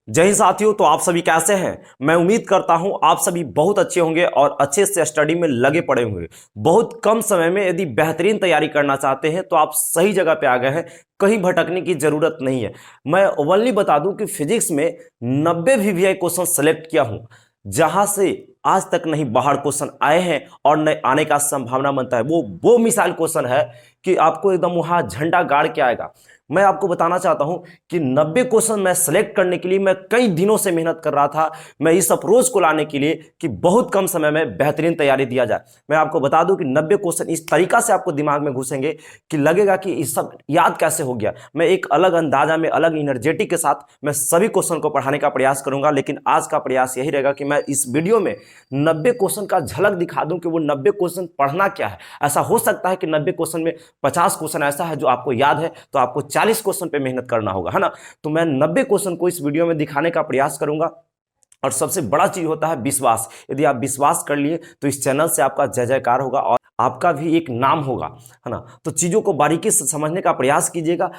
जय हिंद साथियों। तो आप सभी कैसे हैं? मैं उम्मीद करता हूं आप सभी बहुत अच्छे होंगे और अच्छे से स्टडी में लगे पड़े होंगे। बहुत कम समय में यदि बेहतरीन तैयारी करना चाहते हैं तो आप सही जगह पे आ गए हैं। कहीं भटकने की जरूरत नहीं है। मैं ओवनली बता दूं कि फिजिक्स में 90 वीवीआई क्वेश्चन सेलेक्ट किया हूं, जहां से आज तक नहीं बाहर क्वेश्चन आए हैं और न आने का संभावना बनता है। वो मिसाइल क्वेश्चन है कि आपको एकदम वहां झंडा गाड़ के आएगा। मैं आपको बताना चाहता हूं कि 90 क्वेश्चन मैं सेलेक्ट करने के लिए मैं कई दिनों से मेहनत कर रहा था। मैं इस अप्रोच को लाने के लिए कि बहुत कम समय में बेहतरीन तैयारी दिया जाए। मैं आपको बता दूं कि 90 क्वेश्चन इस तरीका से आपको दिमाग में घुसेंगे कि लगेगा कि इस सब याद कैसे हो गया। मैं एक अलग अंदाजा में, अलग एनर्जेटिक के साथ मैं सभी क्वेश्चन को पढ़ाने का प्रयास करूंगा। लेकिन आज का प्रयास यही रहेगा कि मैं इस वीडियो में 90 क्वेश्चन का झलक दिखा दूं कि वो 90 क्वेश्चन पढ़ना क्या है। ऐसा हो सकता है कि 90 क्वेश्चन में 50 क्वेश्चन ऐसा है जो आपको याद है, तो आपको 40 क्वेश्चन पे मेहनत करना होगा, है ना। तो मैं 90 क्वेश्चन को इस वीडियो में दिखाने का प्रयास करूंगा। और सबसे बड़ा चीज होता है विश्वास। यदि आप विश्वास कर लिए तो इस चैनल से आपका जय जयकार होगा और आपका भी एक नाम होगा, है ना। तो चीजों को बारीकी से समझने का प्रयास कीजिएगा।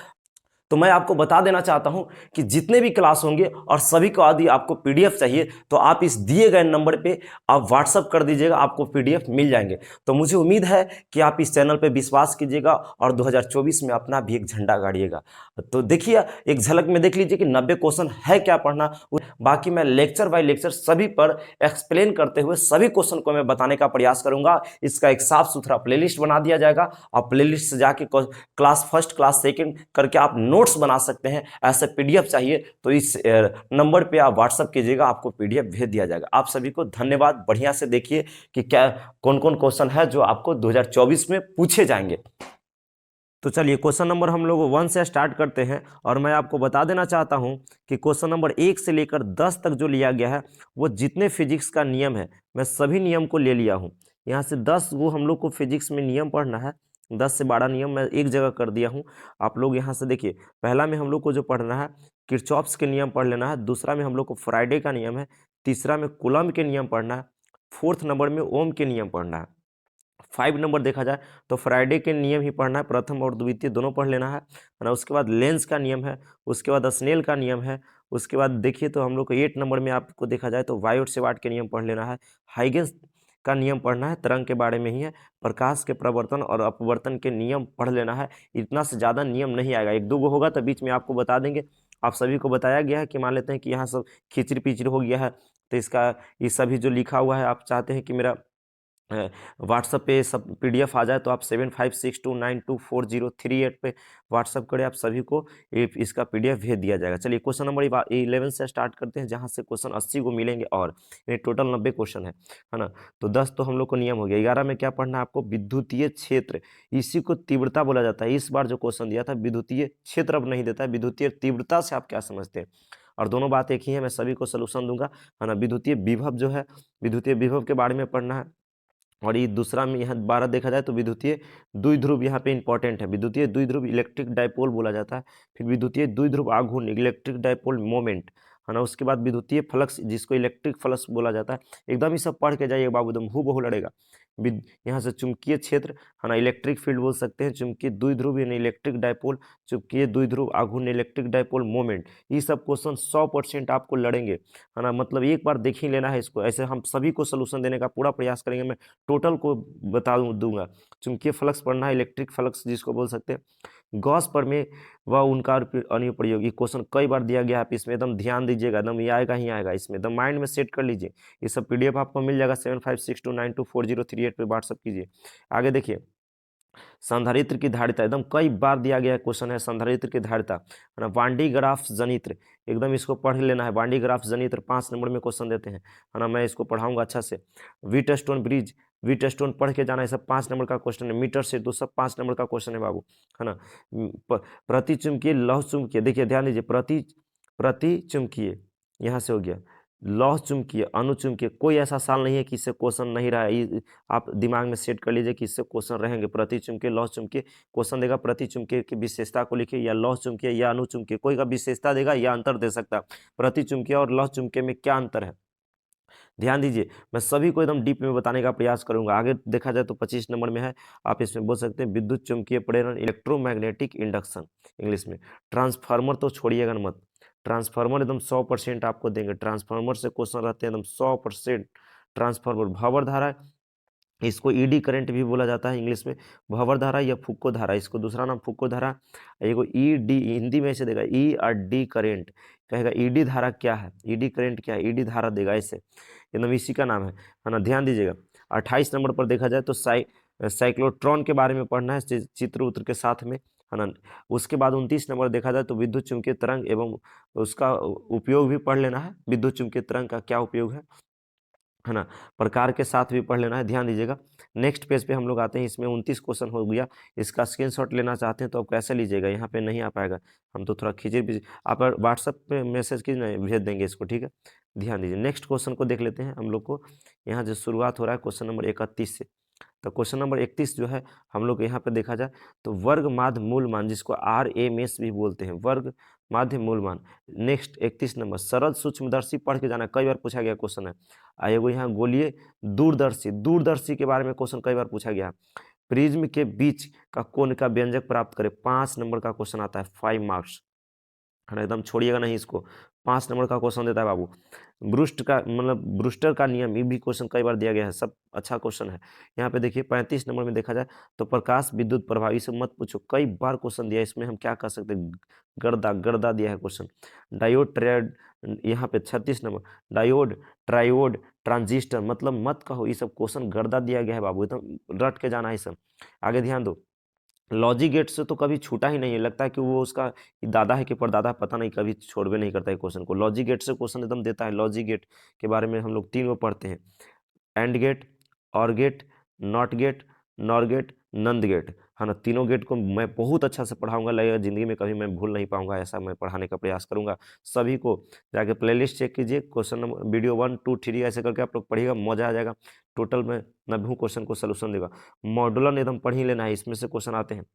तो मैं आपको बता देना चाहता हूं कि जितने भी क्लास होंगे और सभी को यदि आपको पीडीएफ चाहिए तो आप इस दिए गए नंबर पे आप व्हाट्सअप कर दीजिएगा, आपको पीडीएफ मिल जाएंगे। तो मुझे उम्मीद है कि आप इस चैनल पे विश्वास कीजिएगा और 2024 में अपना भी एक झंडा गाड़िएगा। तो देखिए, एक झलक में देख लीजिए कि 90 क्वेश्चन है क्या पढ़ना। बाकी मैं लेक्चर बाय लेक्चर सभी पर एक्सप्लेन करते हुए सभी क्वेश्चन को मैं बताने का प्रयास करूंगा। इसका एक साफ सुथरा प्लेलिस्ट बना दिया जाएगा और प्लेलिस्ट से जाके क्लास फर्स्ट, क्लास सेकंड करके आप नोट्स बना सकते हैं। ऐसे पीडीएफ चाहिए तो इस नंबर पे आप व्हाट्सअप कीजिएगा, आपको पीडीएफ भेज दिया जाएगा। आप सभी को धन्यवाद। बढ़िया से देखिए कि क्या कौन कौन क्वेश्चन है जो आपको 2024 में पूछे जाएंगे। तो चलिए क्वेश्चन नंबर हम लोग 1 से स्टार्ट करते हैं। और मैं आपको बता देना चाहता हूं कि क्वेश्चन नंबर 1 से लेकर 10 तक जो लिया गया है वो जितने फिजिक्स का नियम है मैं सभी नियम को ले लिया हूं। यहाँ से 10 वो हम लोग को फिजिक्स में नियम पढ़ना है। 10 से 12 नियम मैं एक जगह कर दिया हूँ। आप लोग यहाँ से देखिए, पहला में हम लोग को जो पढ़ना है किरचॉफ्स के नियम पढ़ लेना है। दूसरा में हम लोग को फ्राइडे का नियम है। तीसरा में कूलम्ब के नियम पढ़ना है। फोर्थ नंबर में ओम के नियम पढ़ना है। 5 नंबर देखा जाए तो फ्राइडे के नियम ही पढ़ना है, प्रथम और द्वितीय दोनों पढ़ लेना है ना। उसके बाद लेंस का नियम है, उसके बाद स्नेल का नियम है। उसके बाद देखिए तो हम लोग को 8 नंबर में आपको देखा जाए तो वायोट सेवार्ट के नियम पढ़ लेना है। हाइगेंस का नियम पढ़ना है, तरंग के बारे में ही है। प्रकाश के प्रवर्तन और अपवर्तन के नियम पढ़ लेना है। इतना से ज़्यादा नियम नहीं आएगा, एक दो गो होगा तो बीच में आपको बता देंगे। आप सभी को बताया गया है कि मान लेते हैं कि यहाँ सब खिचड़ी पिचड़ी हो गया है तो इसका ये सभी जो लिखा हुआ है आप चाहते हैं कि मेरा व्हाट्सएप पे सब पीडीएफ आ जाए तो आप 7562924038 पे व्हाट्सएप करें। आप सभी को इसका पीडीएफ भेज दिया जाएगा। चलिए क्वेश्चन नंबर 11 से स्टार्ट करते हैं, जहां से क्वेश्चन 80 को मिलेंगे और यानी टोटल 90 क्वेश्चन है ना। तो 10 तो हम लोग को नियम हो गया। 11 में क्या पढ़ना है आपको? विद्युतीय क्षेत्र, इसी को तीव्रता बोला जाता है। इस बार जो क्वेश्चन दिया था विद्युतीय क्षेत्र अब नहीं देता है, विद्युतीय तीव्रता से आप क्या समझते हैं। और दोनों बात एक ही है, मैं सभी को सोल्यूशन दूंगा, है ना। विद्युतीय विभव जो है, विद्युतीय विभव के बारे में पढ़ना है। और ये दूसरा में यहाँ 12 देखा जाए तो विद्युतीय द्विध्रुव यहाँ पे इंपॉर्टेंट है। विद्युतीय द्विध्रुव इलेक्ट्रिक डायपोल बोला जाता है। फिर विद्युतीय द्विध्रुव आघूर्ण इलेक्ट्रिक डायपोल मोमेंट, है ना। उसके बाद विद्युतीय फ्लक्स जिसको इलेक्ट्रिक फ्लक्स बोला जाता है। एकदम ही सब पढ़ के जाइए बाबू, एकदम हूबहू लड़ेगा। यहाँ से चुंबकीय क्षेत्र, है ना, इलेक्ट्रिक फील्ड बोल सकते हैं। चुंबकीय द्विध्रुव यानी इलेक्ट्रिक डायपोल, चुंबकीय द्विध्रुव आघूर्ण इलेक्ट्रिक डायपोल मोमेंट। ये सब क्वेश्चन 100% आपको लड़ेंगे, है ना। मतलब एक बार देख ही लेना है इसको। ऐसे हम सभी को सोल्यूशन देने का पूरा प्रयास करेंगे। मैं टोटल को बता दूंगा। चुंबकीय फ्लक्स पढ़ना है, इलेक्ट्रिक फ्लक्स जिसको बोल सकते हैं। गॉस प्रमेय व उनका अनुप्रयोग, ये क्वेश्चन कई बार दिया गया है। आप इसमें एकदम ध्यान दीजिएगा, एकदम ये आएगा ही आएगा। इसमें एकदम माइंड में सेट कर लीजिए। ये सब पीडीएफ आपको मिल जाएगा। 7562924038 पे व्हाट्सअप कीजिए। आगे देखिए, संधारित्र की धारिता एकदम कई बार दिया गया क्वेश्चन है। संधारित्र की धारिता, है ना। वांडी ग्राफ जनित्र, एकदम इसको पढ़ लेना है। वांडी ग्राफ जनित्र 5 नंबर में क्वेश्चन देते हैं, है ना। मैं इसको पढ़ाऊंगा अच्छा से। व्हीटस्टोन ब्रिज, व्हीटस्टोन पढ़ के जाना है, सब 5 नंबर का क्वेश्चन है। मीटर से तो सब 5 नंबर का क्वेश्चन है बाबू, है ना। प्रति चुंबकीय लौह चुंबकीय, देखिए ध्यान दीजिए, प्रति चुंबकीय यहाँ से हो गया। लौह चुंबकीय, अणुचुंबकीय, कोई ऐसा साल नहीं है कि इससे क्वेश्चन नहीं रहा है। आप दिमाग में सेट कर लीजिए कि इससे क्वेश्चन रहेंगे। प्रति चुंबकीय, लौह चुंबकीय क्वेश्चन देगा। प्रति चुंबकीय की विशेषता को लिखिए, या लौह चुंबकीय या अणुचुंबकीय, कोई का विशेषता देगा या अंतर दे सकता है। प्रति चुंबकीय और लौह चुंबकीय में क्या अंतर है, ध्यान दीजिए। मैं सभी को एकदम डीप में बताने का प्रयास करूंगा। आगे देखा जाए तो 25 नंबर में है, आप इसमें बोल सकते हैं विद्युत चुंबकीय प्रेरण, इलेक्ट्रोमैग्नेटिक इंडक्शन इंग्लिश में। ट्रांसफार्मर तो छोड़िएगा मत, ट्रांसफार्मर एकदम 100% आपको देंगे, ट्रांसफार्मर से क्वेश्चन रहते हैं एकदम 100%। ट्रांसफार्मर भंवर धारा, इसको ईडी करंट भी बोला जाता है इंग्लिश में, भंवर धारा या फुक्को धारा, इसको दूसरा नाम फुक्को धारा। एगो ईडी हिंदी में ऐसे देगा ई और डी करंट, कहेगा ईडी धारा क्या है, ईडी करंट क्या है, ईडी धारा देगा ऐसे, एकदम इसी का नाम है ना, ध्यान दीजिएगा। 28 नंबर पर देखा जाए तो साइक्लोट्रॉन के बारे में पढ़ना है चित्र उत्र के साथ में, है ना। उसके बाद 29 नंबर देखा जाए तो विद्युत चुम्बकीय तरंग एवं उसका उपयोग भी पढ़ लेना है, विद्युत चुम्बकीय तरंग का क्या उपयोग है ना, प्रकार के साथ भी पढ़ लेना है, ध्यान दीजिएगा। नेक्स्ट पेज पे हम लोग आते हैं, इसमें 29 क्वेश्चन हो गया। इसका स्क्रीनशॉट लेना चाहते हैं तो आप कैसे लीजिएगा, यहाँ पे नहीं आ पाएगा, हम तो थोड़ा खींचे भी, आप व्हाट्सएप पे मैसेज की भेज देंगे इसको, ठीक है। ध्यान दीजिए, नेक्स्ट क्वेश्चन को देख लेते हैं हम लोग को। यहाँ जो शुरुआत हो रहा है क्वेश्चन नंबर 31 से, तो क्वेश्चन नंबर 31 जो है हम लोग यहाँ पे देखा जाए तो वर्ग माध्य मूलमान, जिसको RMS भी बोलते हैं, वर्ग माध्य मूलमान। नेक्स्ट 31 नंबर सरल सूक्ष्मदर्शी पढ़ के जाना, कई बार पूछा गया क्वेश्चन है। एगो यहाँ गोलीय दूरदर्शी, दूरदर्शी के बारे में क्वेश्चन कई बार पूछा गया। प्रिज्म के बीच का कोण का व्यंजक प्राप्त करें, 5 नंबर का क्वेश्चन आता है, 5 मार्क्स, है ना, एकदम छोड़िएगा नहीं इसको, 5 नंबर का क्वेश्चन देता है बाबू। ब्रूस्ट का मतलब ब्रूस्टर का नियम, ये भी क्वेश्चन कई बार दिया गया है, सब अच्छा क्वेश्चन है। यहाँ पे देखिए 35 नंबर में देखा जाए तो प्रकाश विद्युत प्रभावी से मत पूछो, कई बार क्वेश्चन दिया है, इसमें हम क्या कर सकते हैं, गर्दा गर्दा दिया है क्वेश्चन। डायोड ट्रायड, यहाँ पे 36 नंबर, डायोड ट्रायोड ट्रांजिस्टर, मतलब मत कहो, ये सब क्वेश्चन गर्दा दिया गया है बाबू, एकदम रट के जाना है सब। आगे ध्यान दो, लॉजिक गेट से तो कभी छूटा ही नहीं है, लगता है कि वो उसका दादा है कि परदादा, पता नहीं, कभी छोड़वे नहीं करता है क्वेश्चन को। लॉजिक गेट से क्वेश्चन एकदम देता है, लॉजिक गेट के बारे में हम लोग 3 वो पढ़ते हैं, AND gate, OR gate, NOT gate, NOR gate, NAND gate, है ना। तीनों गेट को मैं बहुत अच्छा से पढ़ाऊंगा, लगेगा जिंदगी में कभी मैं भूल नहीं पाऊंगा, ऐसा मैं पढ़ाने का प्रयास करूंगा। सभी को जाके प्लेलिस्ट चेक कीजिए, क्वेश्चन नंबर वीडियो 1 2 3 ऐसे करके आप लोग पढ़िएगा, मजा आ जाएगा। टोटल में 90 क्वेश्चन को सोल्यूशन देगा, मॉडुलन एकदम पढ़ ही लेना है, इसमें से क्वेश्चन आते हैं।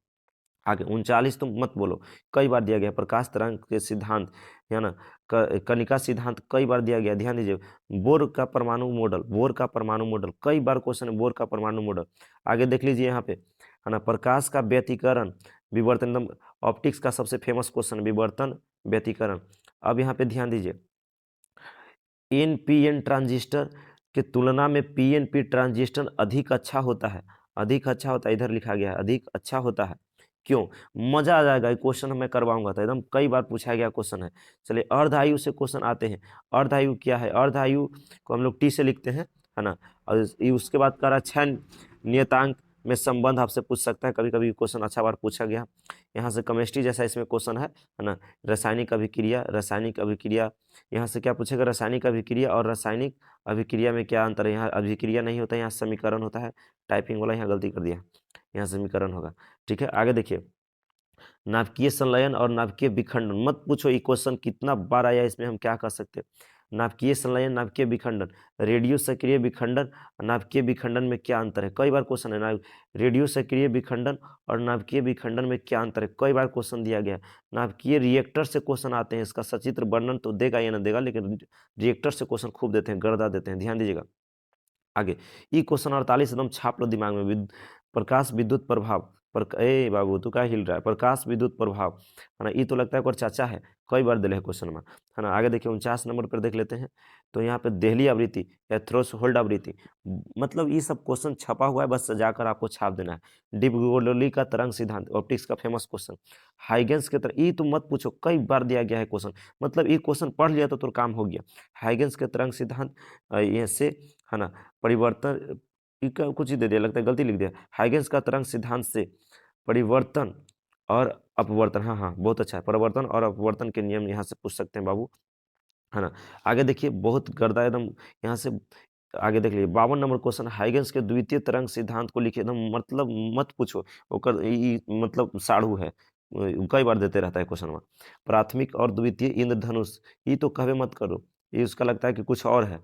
आगे 39 तो मत बोलो, कई बार दिया गया, प्रकाश तरंग के सिद्धांत, है ना, कणिका सिद्धांत कई बार दिया गया, ध्यान दीजिए। बोर का परमाणु मॉडल, बोर का परमाणु मॉडल, कई बार क्वेश्चन है, बोर का परमाणु मॉडल। आगे देख लीजिए यहाँ पे, है ना, प्रकाश का व्यतिकरण विवर्तन, एकदम ऑप्टिक्स का सबसे फेमस क्वेश्चन, विवर्तन व्यतिकरण। अब यहाँ पे ध्यान दीजिए, NPN ट्रांजिस्टर की तुलना में PNP ट्रांजिस्टर अधिक अच्छा होता है, अधिक अच्छा होता है, इधर लिखा गया है अधिक अच्छा होता है, क्यों, मजा आ जाएगा, क्वेश्चन मैं करवाऊंगा, तो एकदम कई बार पूछा गया क्वेश्चन है। चलिए अर्धायु से क्वेश्चन आते हैं, अर्धायु क्या है, अर्धायु को हम लोग T से लिखते हैं, है ना, और उसके बाद कह रहा क्षय नियतांक में संबंध आपसे पूछ सकता है, कभी कभी क्वेश्चन अच्छा बार पूछा गया। यहाँ से केमिस्ट्री जैसा इसमें क्वेश्चन है ना, रासायनिक अभिक्रिया, रासायनिक अभिक्रिया, यहाँ से क्या पूछेगा, रासायनिक अभिक्रिया और रासायनिक अभिक्रिया में क्या अंतर है, यहाँ अभिक्रिया नहीं होता है, यहाँ समीकरण होता है, टाइपिंग वाला यहाँ गलती कर दिया, यहाँ समीकरण होगा, ठीक है। आगे देखिए, नाभिकीय संलयन और नाभिकीय विखंडन, मत पूछो ये क्वेश्चन कितना बार आया, इसमें हम क्या कर सकते हैं। नाभिकीय संलयन, नाभिकीय विखंडन, रेडियो सक्रिय विखंडन, नाभिकीय विखंडन में क्या अंतर है, कई बार क्वेश्चन है। रेडियो सक्रिय विखंडन और नाभिकीय विखंडन में क्या अंतर है, कई बार क्वेश्चन दिया गया। नाभिकीय रिएक्टर से क्वेश्चन आते हैं, इसका सचित्र वर्णन तो देगा या ना देगा, लेकिन रिएक्टर से क्वेश्चन खूब देते हैं, गर्दा देते हैं, ध्यान दीजिएगा। आगे ई क्वेश्चन 48 एकदम छाप लो दिमाग में, प्रकाश विद्युत प्रभाव, ए बाबू तू क्या हिल रहा है, प्रकाश विद्युत प्रभाव, है ना, ये तो लगता है कोई चाचा है, कई बार दिले है क्वेश्चन में, है ना। आगे देखिए 49 नंबर पर देख लेते हैं, तो यहाँ पे देहली आवृत्ति या थ्रेशोल्ड आवृत्ति, मतलब ये सब क्वेश्चन छपा हुआ है, बस सजाकर आपको छाप देना है। डी ब्रोगली का तरंग सिद्धांत, ऑप्टिक्स का फेमस क्वेश्चन। हाइगेंस के तरंग, ये तो मत पूछो, कई बार दिया गया है क्वेश्चन, मतलब ये क्वेश्चन पढ़ लिया तो काम हो गया। हाइगेंस के तरंग सिद्धांत, ये से, है ना, परिवर्तन, कुछ ही दे दिया, लगता है गलती लिख दिया, हाइगेंस का तरंग सिद्धांत से परिवर्तन और अपवर्तन, हाँ हाँ बहुत अच्छा है, परिवर्तन और अपवर्तन के नियम यहाँ से पूछ सकते हैं बाबू, है ना। आगे देखिए बहुत गर्दा एकदम, यहाँ से आगे देख लीजिए 52 नंबर क्वेश्चन, हाइगेंस के द्वितीय तरंग सिद्धांत को लिखिए, एकदम मतलब मत पूछो, ओकर मतलब साड़ू है, कई बार देते रहता है क्वेश्चन में। प्राथमिक और द्वितीय इंद्रधनुष, ये तो कहे मत करो, ये उसका लगता है कि कुछ और है,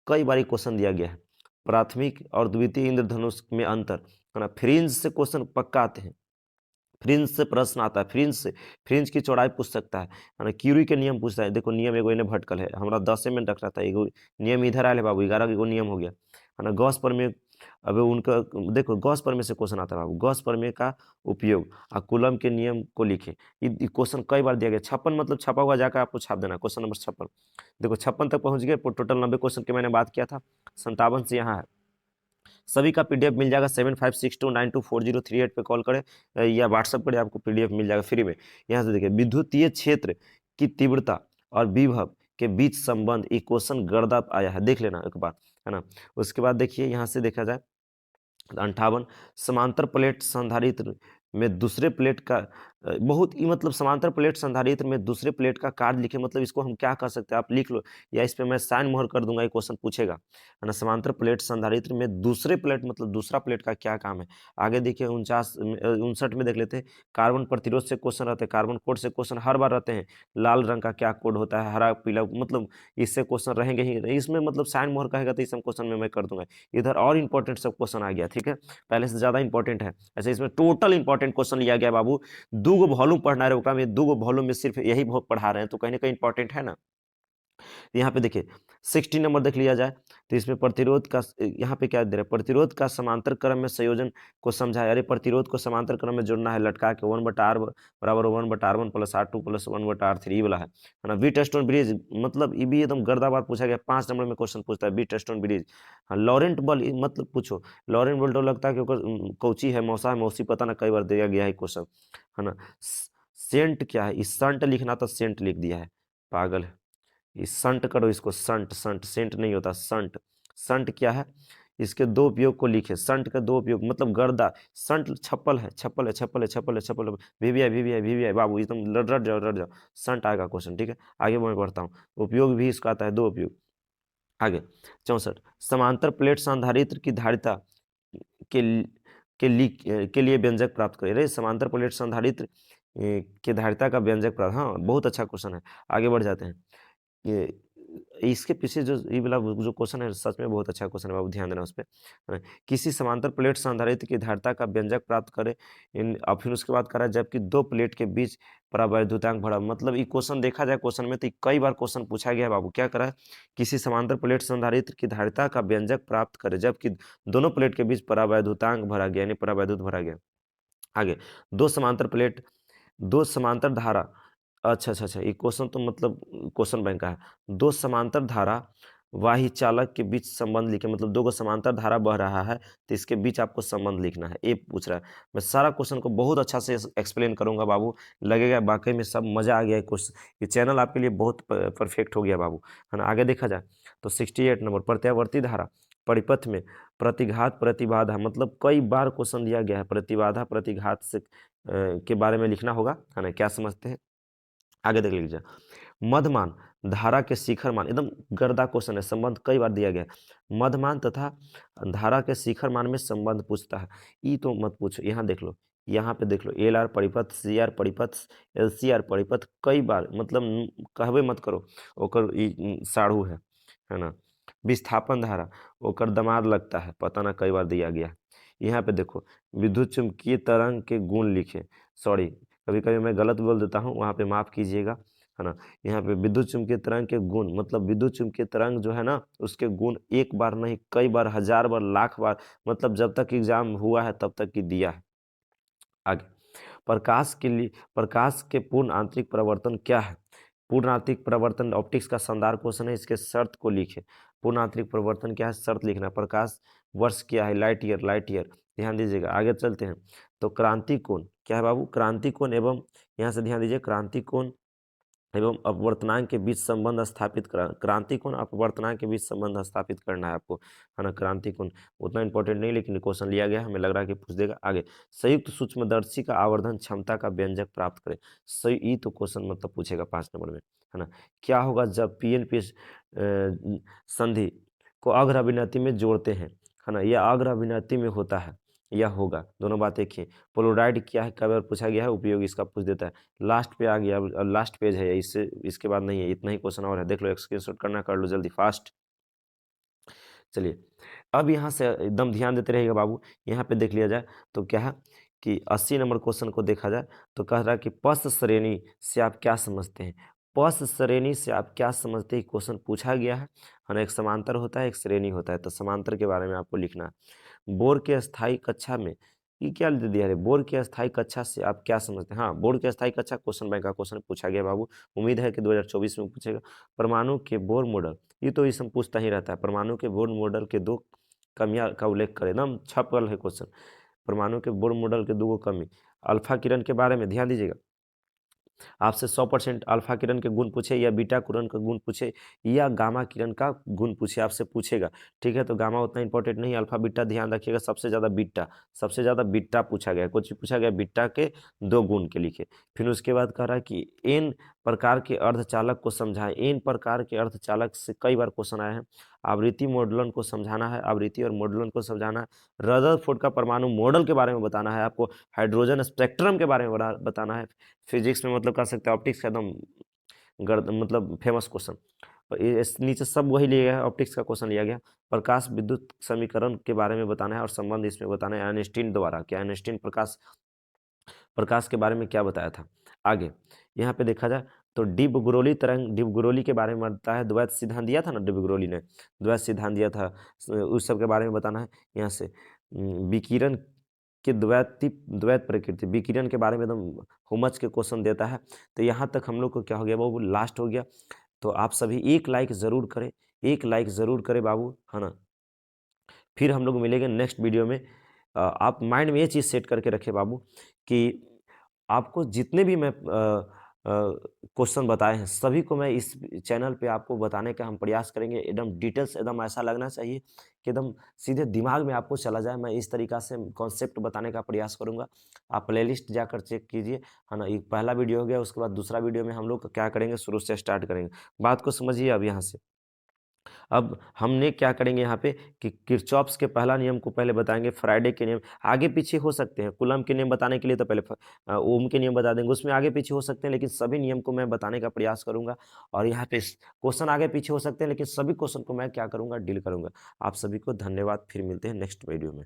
कई बार क्वेश्चन दिया गया है। प्राथमिक और द्वितीय इंद्रधनुष में अंतर, है ना, फ्रिंज से क्वेश्चन पक्का आते हैं, फ्रिंज से प्रश्न आता है, फ्रिंज से, फ्रिंज की चौड़ाई पूछ सकता है ना, क्यूरी के नियम पूछता है, देखो नियम एगो इन्हें भटकल है, हमारा 10 में रख रहा था, एगो नियम इधर आए बाबू, 11 एगो नियम हो गया, है ना। गॉस प्रमेय अब उनका देखो गॉस प्रमेय से क्वेश्चन आता है बाबू, गॉस प्रमेय का उपयोग और कूलम के नियम को लिखे। ये क्वेश्चन कई बार दिया गया। 56 मतलब छपा हुआ जाकर आपको छाप देना, क्वेश्चन नंबर 56। देखो 56 तक पहुंच गए, टोटल 90 क्वेश्चन की मैंने बात किया था, 57 से यहाँ है। सभी का पीडीएफ मिल जाएगा, 7562924038 पे कॉल करें या व्हाट्सअप करें, आपको पीडीएफ मिल जाएगा फ्री में। यहाँ से देखिए, विद्युतीय क्षेत्र की तीव्रता और विभव के बीच संबंध, ये क्वेश्चन गर्दा आया है, देख लेना एक बार, है ना। उसके बाद देखिए यहाँ से देखा जाए 58, समांतर प्लेट संधारित्र में दूसरे प्लेट का बहुत ही मतलब समांतर प्लेट संधारित्र में दूसरे प्लेट का कार्य लिखे, मतलब इसको हम क्या कर सकते हैं, आप लिख लो या इस पे मैं साइन मोहर कर दूंगा, ये क्वेश्चन पूछेगा, है ना। समांतर प्लेट संधारित्र में दूसरे प्लेट मतलब दूसरा प्लेट का क्या काम है। आगे देखिए 59 में देख लेते हैं, कार्बन प्रतिरोध से क्वेश्चन रहते हैं, कार्बन कोड से क्वेश्चन हर बार रहते हैं। लाल रंग का क्या कोड होता है, हरा पीला, मतलब इससे क्वेश्चन रहेंगे ही, इसमें मतलब साइन मोहर कहेगा तो इस क्वेश्चन में मैं कर दूंगा। इधर और इंपॉर्टेंट सब क्वेश्चन आ गया, ठीक है, पहले से ज्यादा इंपॉर्टेंट है। ऐसे इसमें टोटल इंपॉर्टेंट क्वेश्चन लिया गया बाबू, 2 वॉल्यूम पढ़ना है, ओकरा में 2 वॉल्यूम में सिर्फ यही पढ़ा रहे हैं, तो कहीं ना कहीं इंपॉर्टेंट है ना। यहाँ पे देखिए 60 नंबर देख लिया जाए, तो इसमें प्रतिरोध का यहाँ पे क्या दे रहा है, प्रतिरोध का समांतर क्रम में संयोजन को समझाया। अरे प्रतिरोध को समांतर क्रम में जोड़ना है, लटका के 1/r बराबर 1/r1 plus R2 plus 1/r3 वाला है ना। वीटस्टोन ब्रिज, मतलब ये भी एकदम गर्दाबाद पूछा गया, 5 नंबर में क्वेश्चन पूछता है वीटस्टोन ब्रिज। हाँ, लॉरेंट बल, मतलब पूछो लॉरेंट बल, तो लगता है कि कौची है, मौसा है, मौसी, पता ना, कई बार दिया गया है क्वेश्चन, है ना। सेंट क्या है, इस संट लिखना था, सेंट लिख दिया है, पागल है। इस संट करो इसको, संट, संट सेंट नहीं होता, संट। संट क्या है, इसके 2 उपयोग को लिखे, संट का 2 उपयोग मतलब गर्दा, संट छप्पल है, छप्पल है, छप्पल है, छप्पल है, छप्पल है, वीवीआई वीवीआई वीवीआई बाबू, एकदम रट जाओ, रट जाओ, संट आएगा क्वेश्चन, ठीक है। आगे मैं बढ़ता हूँ, उपयोग भी इसका आता है, 2 उपयोग। आगे 64, समांतर प्लेट संधारित्र की धारिता के के लिए व्यंजक प्राप्त करें। समांतर प्लेट संधारित्र के धारिता का व्यंजक प्राप्त, हाँ बहुत अच्छा क्वेश्चन है। आगे बढ़ जाते हैं, ये इसके पीछे जो ये वाला जो क्वेश्चन है सच में बहुत अच्छा क्वेश्चन है बाबू, ध्यान देना उस पर। किसी समांतर प्लेट संधारित्र की धारिता का व्यंजक प्राप्त करें इन, और फिर उसके बाद करा जबकि 2 प्लेट के बीच परावैद्युतांक भरा, मतलब ये क्वेश्चन देखा जाए क्वेश्चन में तो कई बार क्वेश्चन पूछा गया है बाबू। क्या करा, किसी समांतर प्लेट संधारित्र की धारिता का व्यंजक प्राप्त करे जबकि दोनों प्लेट के बीच परावैद्युतांक भरा गया, यानी परावैद्युत भरा गया। आगे दो समांतर धारा, अच्छा अच्छा अच्छा, ये क्वेश्चन तो मतलब क्वेश्चन बैंक का है। 2 समांतर धारा वाही चालक के बीच संबंध लिखे, मतलब 2 समांतर धारा बह रहा है तो इसके बीच आपको संबंध लिखना है, ये पूछ रहा है। मैं सारा क्वेश्चन को बहुत अच्छा से एक्सप्लेन करूंगा बाबू, लगेगा वाकई में सब मजा आ गया है क्वेश्चन, ये चैनल आपके लिए बहुत परफेक्ट हो गया बाबू, है ना। आगे देखा जाए तो 68 नंबर, प्रत्यावर्ती धारा परिपथ में प्रतिघात प्रतिबाधा, मतलब कई बार क्वेश्चन दिया गया है, प्रतिबाधा प्रतिघात से के बारे में लिखना होगा, है ना, क्या समझते हैं। आगे देख लीजिए, मध्यमान धारा के शिखर मान, एकदम गर्दा क्वेश्चन है, संबंध कई बार दिया गया है। मध्यमान तथा धारा के शिखर मान में संबंध पूछता है, ई तो मत पूछो, यहाँ देख लो, यहाँ पे देख लो, एल आर परिपथ, सी आर परिपथ, एल सी आर परिपथ, कई बार मतलब कहबे मत करो ओकर साढ़ू है ना। विस्थापन धारा ओकर दमाद लगता है, पता ना, कई बार दिया गया है। यहाँ पे देखो विद्युत चुंबकीय तरंग के गुण लिखे, सॉरी कभी कभी मैं गलत बोल देता हूँ, वहाँ पे माफ कीजिएगा, है ना। यहाँ पे विद्युत चुंबकीय तरंग के गुण, मतलब विद्युत चुंबकीय तरंग जो है ना, उसके गुण एक बार नहीं कई बार, 1000 बार, लाख बार, मतलब जब तक एग्जाम हुआ है तब तक ही दिया है। आगे, प्रकाश के पूर्ण आंतरिक प्रवर्तन क्या है। पूर्ण आंतरिक प्रवर्तन ऑप्टिक्स का शानदार क्वेश्चन है, इसके शर्त को लिखे। पूर्ण आंतरिक प्रवर्तन क्या है, शर्त लिखना। प्रकाश वर्ष क्या है, लाइट ईयर, लाइट ईयर, ध्यान दीजिएगा। आगे चलते हैं तो क्रांति कोण क्या है बाबू, क्रांति कोण एवं, यहाँ से ध्यान दीजिए, क्रांति कोण एवं अपवर्तनांक के बीच संबंध स्थापित करा, क्रांति कोण अपवर्तनांक के बीच संबंध स्थापित करना है आपको, है ना। क्रांति कोण उतना इंपॉर्टेंट नहीं, लेकिन क्वेश्चन लिया गया है, हमें लग रहा है कि पूछ देगा। आगे, संयुक्त सूक्ष्मदर्शी का आवर्धन क्षमता का व्यंजक प्राप्त करें, सही, ये तो क्वेश्चन मतलब पूछेगा 5 नंबर में, है ना। क्या होगा जब पीएनपी संधि को अग्र अभिनति में जोड़ते हैं, है ना, यह अग्र अभिनति में होता है, यह होगा, दोनों बात एक ही। पोलोराइड क्या है, कई बार पूछा गया है, उपयोग इसका पूछ देता है। लास्ट पे आ गया, अब लास्ट पेज है, इससे इसके बाद नहीं है, इतना ही क्वेश्चन और है, देख लो, स्क्रीनशॉट करना कर लो जल्दी फास्ट। चलिए अब यहाँ से एकदम ध्यान देते रहिएगा बाबू, यहाँ पे देख लिया जाए तो क्या है कि 80 नंबर क्वेश्चन को देखा जाए तो कह रहा है कि पस श्रेणी से आप क्या समझते हैं। पस श्रेणी से आप क्या समझते हैं? क्वेश्चन पूछा गया है ना। एक समांतर होता है, एक श्रेणी होता है, तो समांतर के बारे में आपको लिखना है। बोर्ड के अस्थाई कक्षा में ये क्या दे दिया है? बोर्ड की अस्थाई कक्षा से आप क्या समझते हैं? हाँ, बोर्ड की अस्थाई कक्षा क्वेश्चन बैंक का क्वेश्चन पूछा गया बाबू। उम्मीद है कि 2024 में पूछेगा। परमाणु के बोर मॉडल, ये तो इसमें पूछता ही रहता है। परमाणु के बोर मॉडल के दो कमियां का उल्लेख करें, एकदम छपल है क्वेश्चन। परमाणु के बोर मॉडल के दो कमी, अल्फा किरण के बारे में ध्यान दीजिएगा। आपसे 100% अल्फा किरण के गुण पूछे या बीटा किरण का गुण पूछे या गामा किरण का गुण पूछे, आपसे पूछेगा। ठीक है, तो गामा उतना इंपॉर्टेंट नहीं, अल्फा बीटा ध्यान रखिएगा। सबसे ज़्यादा बीटा पूछा गया। कुछ पूछा गया बीटा के दो गुण के लिखे। फिर उसके बाद कह रहा है कि एन प्रकार के अर्धचालक को समझाएं। एन प्रकार के अर्धचालक से कई बार क्वेश्चन आए हैं। आवृत्ति मॉडलन को समझाना है, आवृत्ति और मॉडलन को समझाना है। रदरफोर्ड का परमाणु मॉडल के बारे में बताना है आपको। हाइड्रोजन स्पेक्ट्रम के बारे में बताना है। फिजिक्स में मतलब कर सकते हैं, ऑप्टिक्स का एकदम मतलब फेमस क्वेश्चन। और नीचे सब वही लिया गया है, ऑप्टिक्स का क्वेश्चन लिया गया। प्रकाश विद्युत समीकरण के बारे में बताना है और संबंध इसमें बताना है आइंस्टीन द्वारा। क्या आइंस्टीन प्रकाश के बारे में क्या बताया था। आगे यहाँ पे देखा जाए तो डिबग्रोली तरंग, डिबग्रोली के बारे में बताया है। द्वैत सिद्धांत दिया था ना डिबग्रोली ने, द्वैत सिद्धांत दिया था, उस सब के बारे में बताना है। यहाँ से विकिरण कि द्वैत प्रकृति, विकिरण के बारे में एकदम हुमच के क्वेश्चन देता है। तो यहाँ तक हम लोग को क्या हो गया बाबू, लास्ट हो गया। तो आप सभी एक लाइक ज़रूर करें, एक लाइक ज़रूर करें बाबू, है ना। फिर हम लोग मिलेंगे नेक्स्ट वीडियो में। आप माइंड में ये चीज़ सेट करके रखें बाबू कि आपको जितने भी मैं क्वेश्चन बताए हैं सभी को मैं इस चैनल पे आपको बताने का हम प्रयास करेंगे। एकदम डिटेल्स, एकदम ऐसा लगना चाहिए कि एकदम सीधे दिमाग में आपको चला जाए। मैं इस तरीक़ा से कॉन्सेप्ट बताने का प्रयास करूंगा। आप प्लेलिस्ट जाकर चेक कीजिए, है ना। ये पहला वीडियो हो गया, उसके बाद दूसरा वीडियो में हम लोग क्या करेंगे, शुरू से स्टार्ट करेंगे। बात को समझिए अब यहाँ से। अब हमने क्या करेंगे यहाँ पे कि किरचॉफ्स के पहला नियम को पहले बताएंगे, फ्राइडे के नियम आगे पीछे हो सकते हैं। कूलम के नियम बताने के लिए तो पहले ओम के नियम बता देंगे, उसमें आगे पीछे हो सकते हैं, लेकिन सभी नियम को मैं बताने का प्रयास करूंगा। और यहाँ पे क्वेश्चन आगे पीछे हो सकते हैं, लेकिन सभी क्वेश्चन को मैं क्या करूंगा, डील करूंगा। आप सभी को धन्यवाद, फिर मिलते हैं नेक्स्ट वीडियो में।